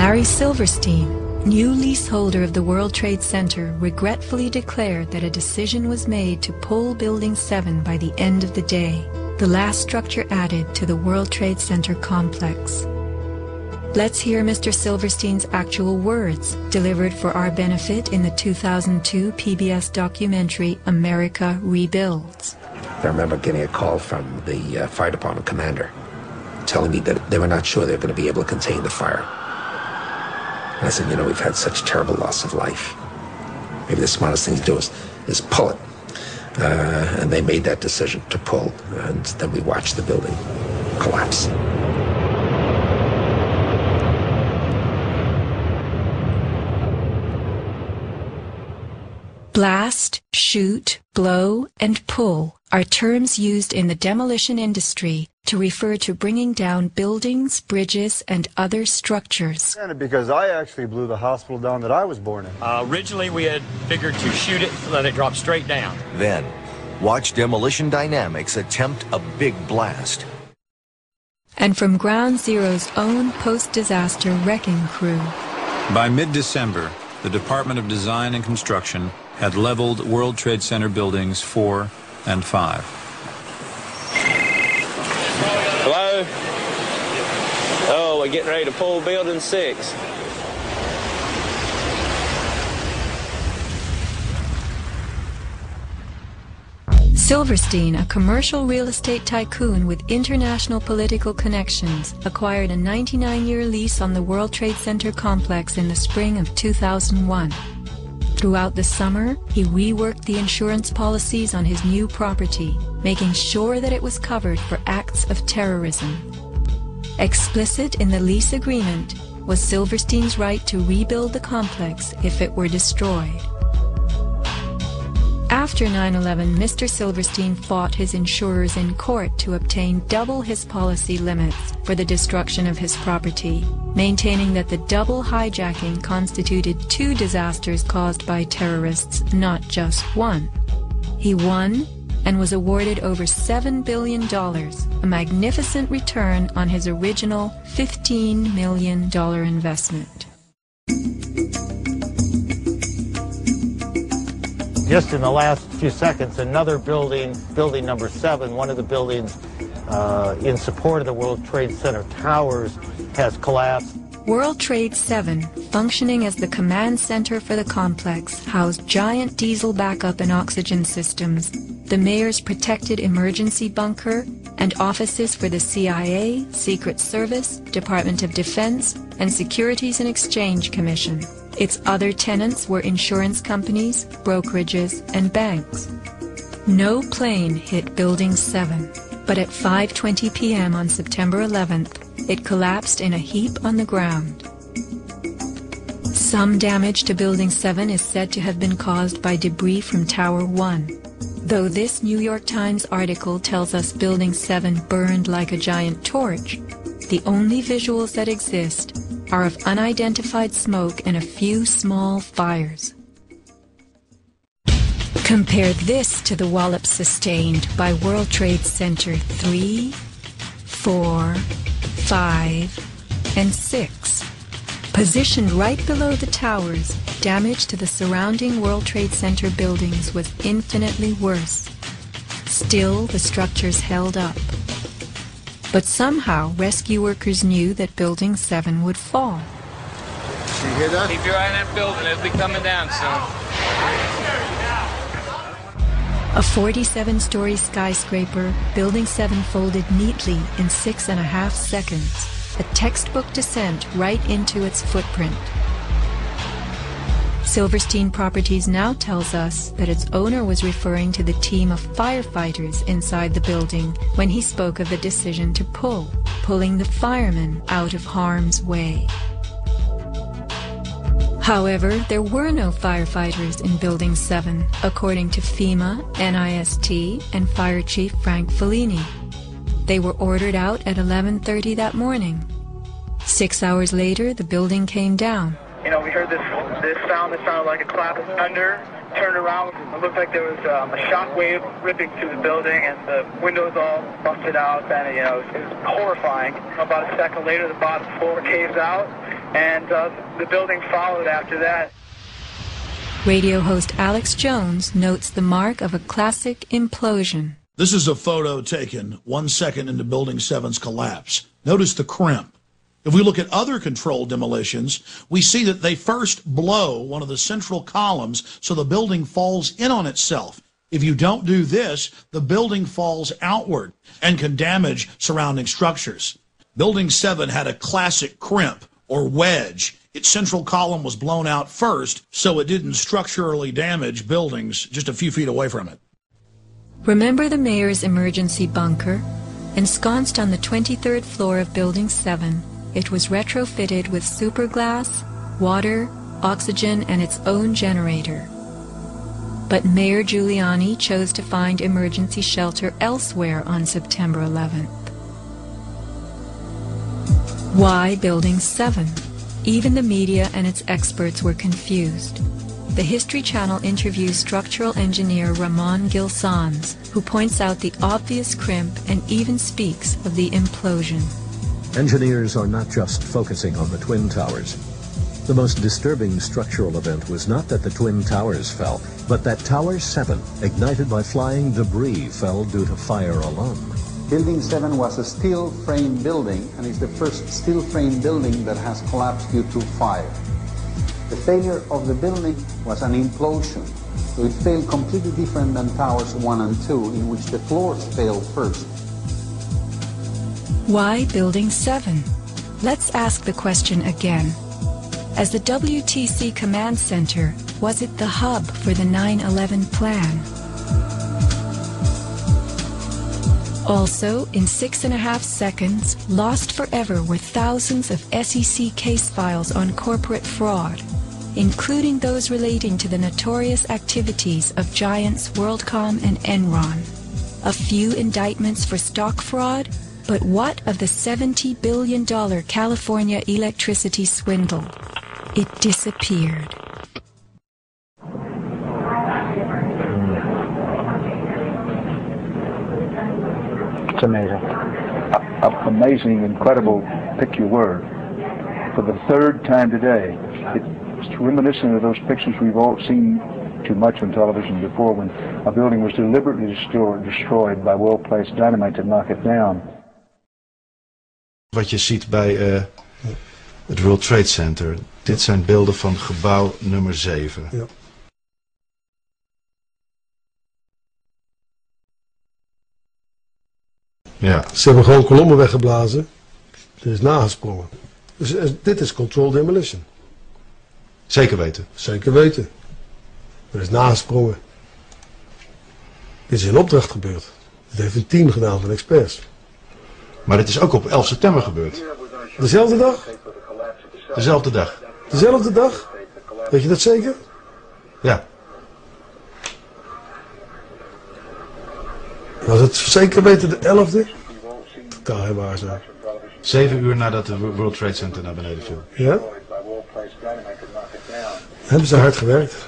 Larry Silverstein, new leaseholder of the World Trade Center, regretfully declared that a decision was made to pull Building 7 by the end of the day, the last structure added to the World Trade Center complex. Let's hear Mr. Silverstein's actual words, delivered for our benefit in the 2002 PBS documentary America Rebuilds. I remember getting a call from the fire department commander telling me that they were not sure they were going to be able to contain the fire. And I said, we've had such terrible loss of life. Maybe the smartest thing to do is pull it. And they made that decision to pull, and then we watched the building collapse. Blast, shoot, blow, and pull are terms used in the demolition industry to refer to bringing down buildings, bridges, and other structures. Because I actually blew the hospital down that I was born in. Originally, we had figured to shoot it so that it dropped straight down. Then, watch Demolition Dynamics attempt a big blast. And from Ground Zero's own post-disaster wrecking crew. By mid-December, the Department of Design and Construction had leveled World Trade Center buildings 4 and 5. Hello? Oh, we're getting ready to pull building 6. Silverstein, a commercial real estate tycoon with international political connections, acquired a 99-year lease on the World Trade Center complex in the spring of 2001. Throughout the summer, he reworked the insurance policies on his new property, making sure that it was covered for acts of terrorism. Explicit in the lease agreement was Silverstein's right to rebuild the complex if it were destroyed. After 9/11, Mr. Silverstein fought his insurers in court to obtain double his policy limits for the destruction of his property, maintaining that the double hijacking constituted 2 disasters caused by terrorists, not just one. He won and was awarded over $7 billion, a magnificent return on his original $15 million investment. Just in the last few seconds, another building, building number 7, one of the buildings in support of the World Trade Center towers, has collapsed. World Trade 7, functioning as the command center for the complex, housed giant diesel backup and oxygen systems, the mayor's protected emergency bunker, and offices for the CIA, Secret Service, Department of Defense, and Securities and Exchange Commission. Its other tenants were insurance companies, brokerages, and banks. No plane hit Building 7, but at 5:20 p.m. on September 11th, it collapsed in a heap on the ground. Some damage to Building 7 is said to have been caused by debris from Tower 1. Though this New York Times article tells us Building 7 burned like a giant torch, the only visuals that exist are of unidentified smoke and a few small fires. Compare this to the wallops sustained by World Trade Center 3, 4, 5, and 6. Positioned right below the towers, damage to the surrounding World Trade Center buildings was infinitely worse. Still, the structures held up. But somehow, rescue workers knew that Building 7 would fall. You hear that? Keep your eye on that building. It'll be coming down soon. A 47-story skyscraper, Building 7 folded neatly in 6.5 seconds, a textbook descent right into its footprint. Silverstein Properties now tells us that its owner was referring to the team of firefighters inside the building when he spoke of the decision to pulling the firemen out of harm's way. However, there were no firefighters in Building 7, according to FEMA, NIST, and Fire Chief Frank Fellini. They were ordered out at 11:30 that morning. 6 hours later, the building came down. We heard this sound that sounded like a clap of thunder. Turned around, it looked like there was a shock wave ripping through the building, and the windows all busted out, and it was horrifying. About a second later, the bottom floor caves out, and the building followed after that. Radio host Alex Jones notes the mark of a classic implosion. This is a photo taken 1 second into Building 7's collapse. Notice the crimp. If we look at other controlled demolitions, we see that they first blow one of the central columns so the building falls in on itself. If you don't do this, the building falls outward and can damage surrounding structures. Building 7 had a classic crimp or wedge. Its central column was blown out first, so it didn't structurally damage buildings just a few feet away from it. Remember the mayor's emergency bunker? Ensconced on the 23rd floor of Building 7, it was retrofitted with superglass, water, oxygen, and its own generator. But Mayor Giuliani chose to find emergency shelter elsewhere on September 11th. Why Building 7? Even the media and its experts were confused. The History Channel interviews structural engineer Ramon Gilsans, who points out the obvious crimp and even speaks of the implosion. Engineers are not just focusing on the Twin Towers. The most disturbing structural event was not that the Twin Towers fell, but that Tower 7, ignited by flying debris, fell due to fire alone. Building 7 was a steel frame building, and is the first steel frame building that has collapsed due to fire. The failure of the building was an implosion, so it failed completely different than Towers 1 and 2, in which the floors failed first. Why Building 7? Let's ask the question again. As the WTC Command Center, was it the hub for the 9/11 plan? Also, in 6.5 seconds, lost forever were thousands of SEC case files on corporate fraud, including those relating to the notorious activities of giants WorldCom and Enron. A few indictments for stock fraud, but what of the $70 billion California electricity swindle? It disappeared. It's amazing. Amazing, incredible, pick your word. For the third time today, it's reminiscent of those pictures we've all seen too much on television before, when a building was deliberately destroyed by well-placed dynamite to knock it down. Wat je ziet bij het World Trade Center, dit zijn beelden van gebouw nummer 7. Ja. Ja. Ze hebben gewoon kolommen weggeblazen. Er is nagesprongen. Dus dit is controlled demolition. Zeker weten? Zeker weten. Er is nagesprongen. Dit is in opdracht gebeurd. Dit heeft een team gedaan van experts. Maar dit is ook op 11 september gebeurd. Dezelfde dag? Dezelfde dag. Dezelfde dag? Weet je dat zeker? Ja. Was het zeker weten de 11e? Totaal geen waar zijn. 7 uur nadat de World Trade Center naar beneden viel. Ja? Hebben ze hard gewerkt.